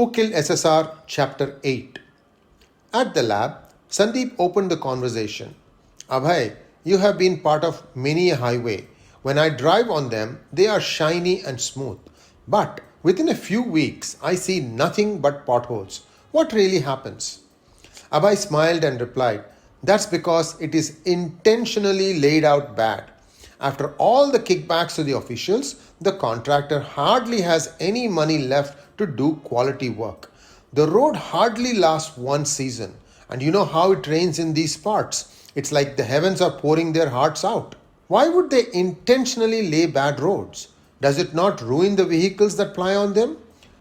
Who Killed SSR? Chapter 8. At the lab, Sandeep opened the conversation. Abhay, you have been part of many a highway. When I drive on them, they are shiny and smooth. But within a few weeks, I see nothing but potholes. What really happens? Abhay smiled and replied, that's because it is intentionally laid out bad. After all the kickbacks to the officials, the contractor hardly has any money left to do quality work. The road hardly lasts one season. And you know how it rains in these parts. It's like the heavens are pouring their hearts out. Why would they intentionally lay bad roads? Does it not ruin the vehicles that ply on them?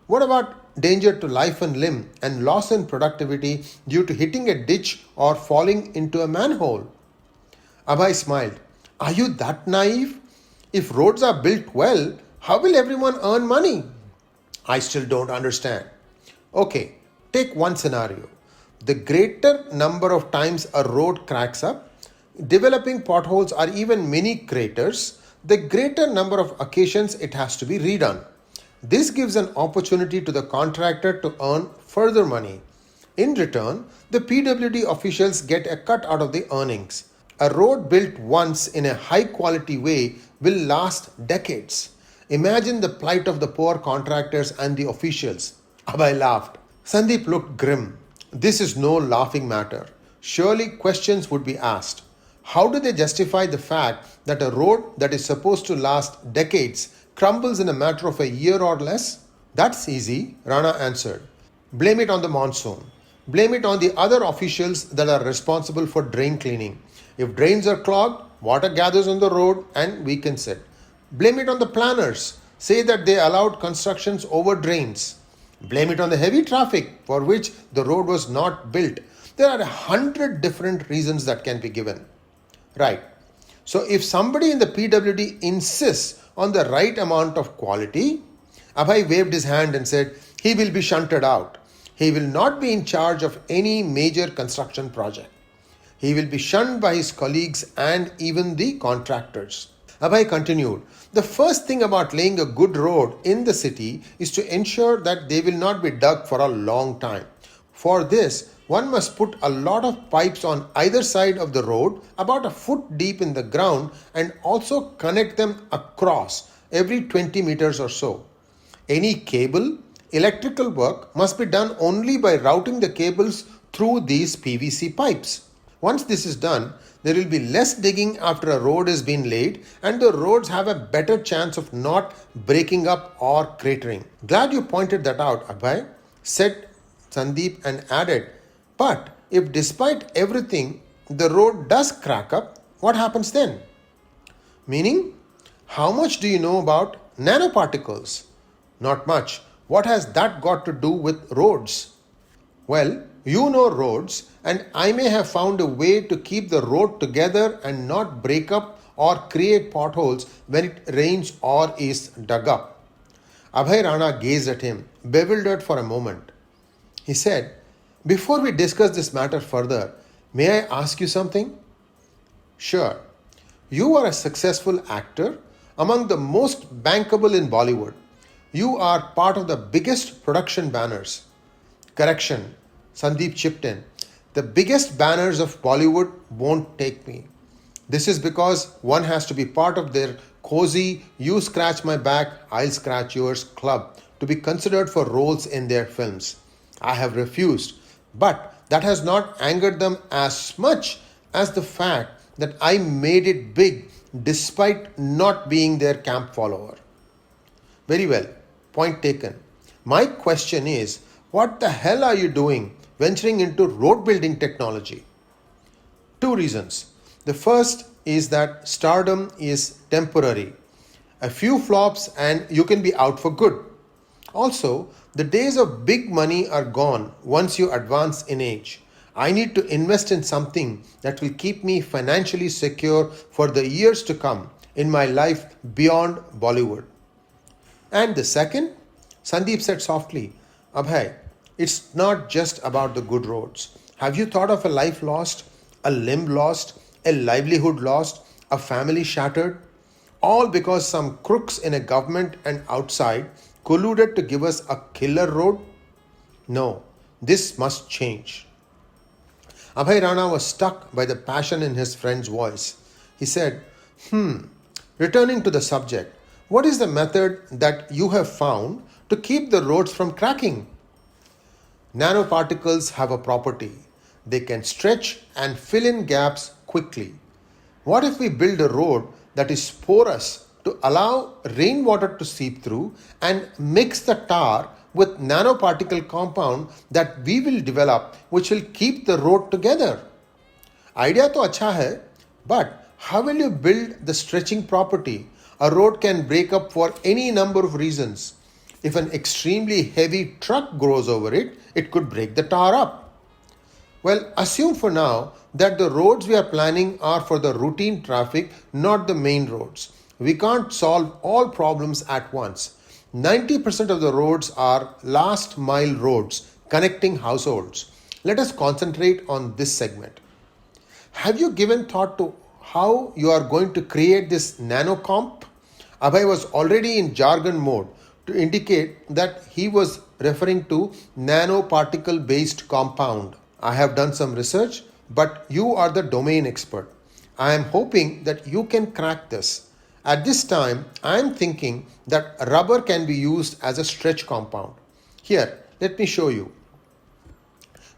What about danger to life and limb and loss in productivity due to hitting a ditch or falling into a manhole? Abhay smiled. Are you that naive? If roads are built well, how will everyone earn money? I still don't understand. Okay, take one scenario. The greater number of times a road cracks up, developing potholes or even mini craters, the greater number of occasions it has to be redone. This gives an opportunity to the contractor to earn further money. In return, the PWD officials get a cut out of the earnings. A road built once in a high quality way will last decades. Imagine the plight of the poor contractors and the officials. Abhay laughed. Sandeep looked grim. This is no laughing matter. Surely questions would be asked. How do they justify the fact that a road that is supposed to last decades crumbles in a matter of a year or less? That's easy, Rana answered. Blame it on the monsoon. Blame it on the other officials that are responsible for drain cleaning. If drains are clogged, water gathers on the road and weakens it. Blame it on the planners. Say that they allowed constructions over drains. Blame it on the heavy traffic for which the road was not built. There are 100 different reasons that can be given. Right. So if somebody in the PWD insists on the right amount of quality, Abhay waved his hand and said, he will be shunted out. He will not be in charge of any major construction project. He will be shunned by his colleagues and even the contractors. Abhay continued, the first thing about laying a good road in the city is to ensure that they will not be dug for a long time. For this, one must put a lot of pipes on either side of the road, about a foot deep in the ground, and also connect them across every 20 meters or so. Any cable, electrical work must be done only by routing the cables through these PVC pipes. Once this is done, there will be less digging after a road is being laid and the roads have a better chance of not breaking up or cratering. Glad you pointed that out, Abhay, said Sandeep and added, but if despite everything the road does crack up, what happens then? Meaning, how much do you know about nanoparticles? Not much. What has that got to do with roads? Well, you know roads, and I may have found a way to keep the road together and not break up or create potholes when it rains or is dug up. Abhay Rana gazed at him, bewildered for a moment. He said, before we discuss this matter further, may I ask you something? Sure. You are a successful actor, among the most bankable in Bollywood. You are part of the biggest production banners. Correction. Sandeep chipped in. The biggest banners of Bollywood won't take me. This is because one has to be part of their cozy, you scratch my back, I'll scratch yours club to be considered for roles in their films. I have refused, but that has not angered them as much as the fact that I made it big despite not being their camp follower. Very well, point taken. My question is, what the hell are you doing venturing into road building technology? Two reasons. The first is that stardom is temporary. A few flops and you can be out for good. Also, the days of big money are gone once you advance in age. I need to invest in something that will keep me financially secure for the years to come in my life beyond Bollywood. And the second, Sandeep said softly, Abhay, it's not just about the good roads. Have you thought of a life lost, a limb lost, a livelihood lost, a family shattered? All because some crooks in a government and outside colluded to give us a killer road? No, this must change. Abhay Rana was struck by the passion in his friend's voice. He said, returning to the subject, what is the method that you have found to keep the roads from cracking? Nanoparticles have a property. They can stretch and fill in gaps quickly. What if we build a road that is porous to allow rainwater to seep through and mix the tar with nanoparticle compound that we will develop which will keep the road together? Idea to acha hai, but how will you build the stretching property? A road can break up for any number of reasons. If an extremely heavy truck goes over it, it could break the tar up. Well, assume for now that the roads we are planning are for the routine traffic, not the main roads. We can't solve all problems at once. 90% of the roads are last mile roads connecting households. Let us concentrate on this segment. Have you given thought to how you are going to create this nanocomp? Abhay was already in jargon mode to indicate that he was referring to nanoparticle based compound. I have done some research, but you are the domain expert. I am hoping that you can crack this. At this time, I am thinking that rubber can be used as a stretch compound. Here, let me show you.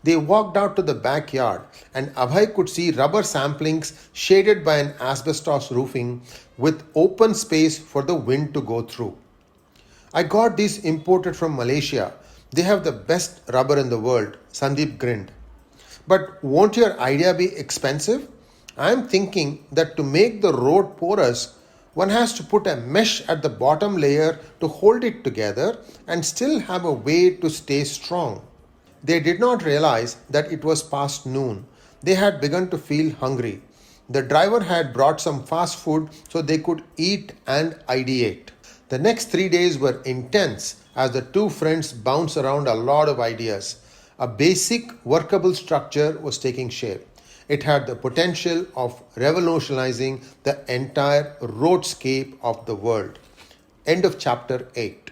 They walked out to the backyard and Abhay could see rubber samplings shaded by an asbestos roofing with open space for the wind to go through. I got these imported from Malaysia. They have the best rubber in the world, Sandeep grinned. But won't your idea be expensive? I am thinking that to make the road porous, one has to put a mesh at the bottom layer to hold it together and still have a way to stay strong. They did not realize that it was past noon. They had begun to feel hungry. The driver had brought some fast food so they could eat and ideate. The next 3 days were intense as the two friends bounced around a lot of ideas. A basic workable structure was taking shape. It had the potential of revolutionizing the entire roadscape of the world. End of chapter 8.